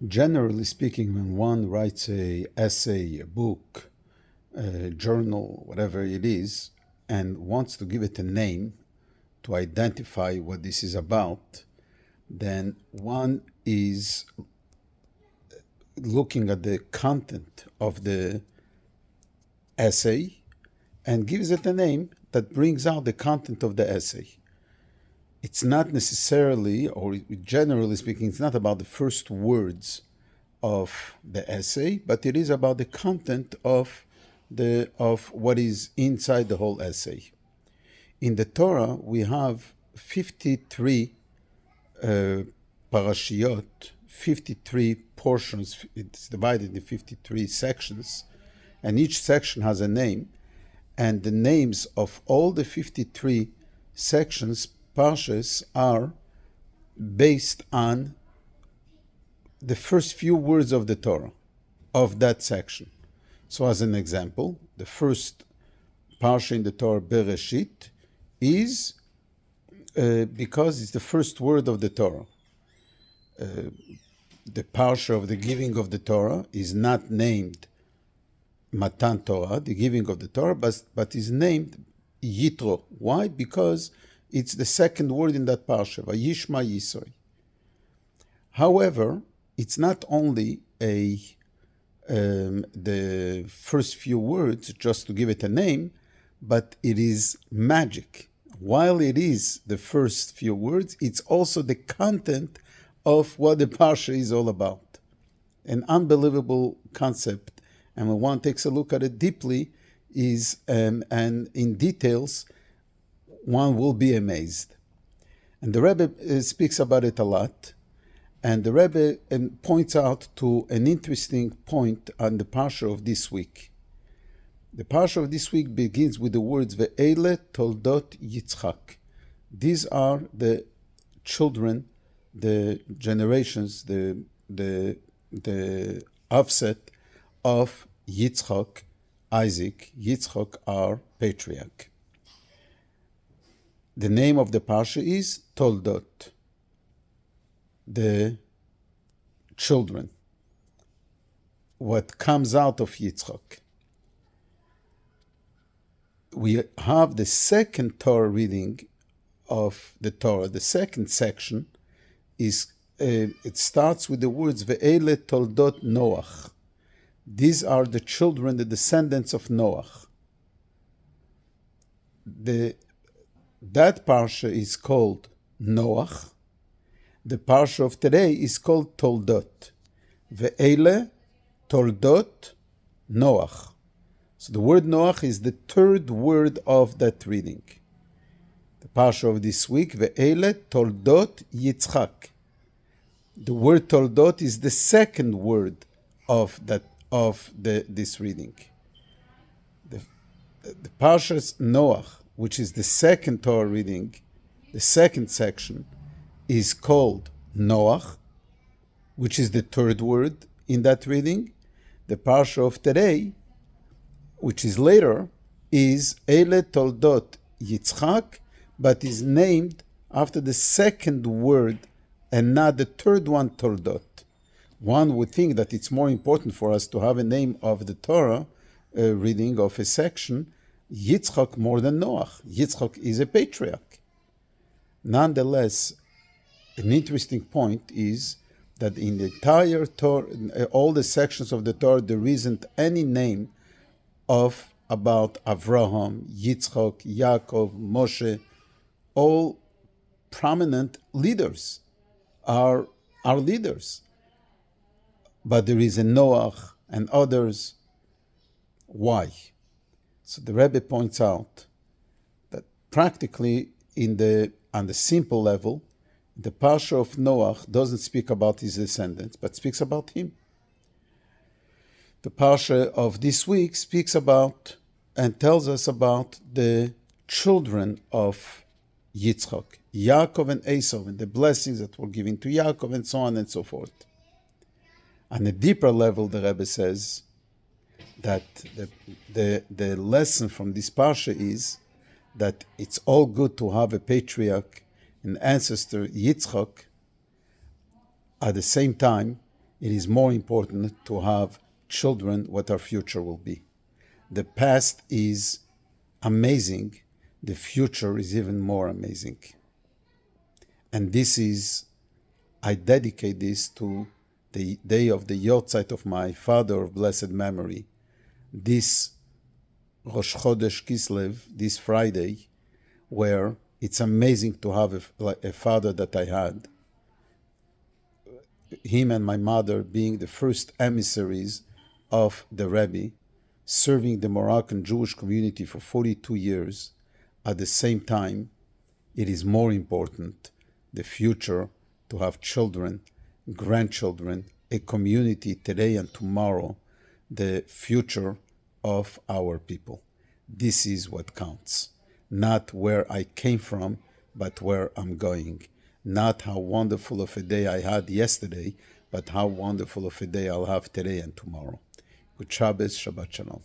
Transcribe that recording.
Generally speaking, when one writes a essay, a book, a journal, whatever it is, and wants to give it a name to identify what this is about, then one is looking at the content of the essay and gives it a name that brings out the content of the essay. It's not necessarily, or generally speaking, it's not about the first words of the essay, but it is about the content of what is inside the whole essay. In the Torah, we have 53 parashiyot, 53 portions. It's divided into 53 sections, and each section has a name. And the names of all the 53 sections, parshas, are based on the first few words of the Torah, of that section. So as an example, the first parsha in the Torah, Bereshit, is because it's the first word of the Torah. The parsha of the giving of the Torah is not named Matan Torah, the giving of the Torah, but is named Yitro. Why? Because it's the second word in that parsha, Vayishma Yisroi. However, it's not only the first few words, just to give it a name, but it is magic. While it is the first few words, it's also the content of what the parsha is all about. An unbelievable concept. And when one takes a look at it deeply, and in details, one will be amazed. And the Rabbi speaks about it a lot. And the Rabbi points out to an interesting point on the parsha of this week. The parsha of this week begins with the words Ve'ele toldot Yitzchak. These are the children, the generations, the offset of Yitzchak, Isaac. Yitzchak, our patriarch. The name of the parsha is Toldot, the children, what comes out of Yitzchak. We have the second Torah reading of the Torah. The second section is it starts with the words Ve'ele toldot Noach. These are the children, the descendants of Noach. That parsha is called Noach. The parsha of today is called Toldot. Ve'ele toldot Noach. So the word Noach is the third word of that reading. The parsha of this week, Ve'ele toldot Yitzchak. The word Toldot is the second word of this reading. The Parshas Noach, which is the second Torah reading, the second section, is called Noach, which is the third word in that reading. The Parsha of today, which is later, is Ele Toldot Yitzchak, but is named after the second word and not the third one, Toldot. One would think that it's more important for us to have a name of the Torah reading of a section, Yitzchak, more than Noach. Yitzchak is a patriarch. Nonetheless, an interesting point is that in the entire Torah, all the sections of the Torah, there isn't any name about Avraham, Yitzchak, Yaakov, Moshe. All prominent leaders are leaders. But there is a Noach and others. Why? So the Rebbe points out that practically on the simple level, the Parsha of Noach doesn't speak about his descendants, but speaks about him. The Parsha of this week speaks about and tells us about the children of Yitzchak, Yaakov and Esau, and the blessings that were given to Yaakov, and so on and so forth. On a deeper level, the Rebbe says that the lesson from this parsha is that it's all good to have a patriarch, an ancestor, Yitzchak. At the same time, It is more important to have children what our future will be. The past is amazing. The future is even more amazing. And I dedicate this to the day of the Yortzeit of my father of blessed memory. This Rosh Chodesh Kislev, this Friday, where it's amazing to have a father that I had. Him and my mother being the first emissaries of the Rabbi, serving the Moroccan Jewish community for 42 years. At the same time, it is more important, the future, to have children, grandchildren, a community today and tomorrow, the future of our people. This is what counts. Not where I came from, but where I'm going. Not how wonderful of a day I had yesterday, but how wonderful of a day I'll have today and tomorrow. Good Shabbos, Shabbat Shalom.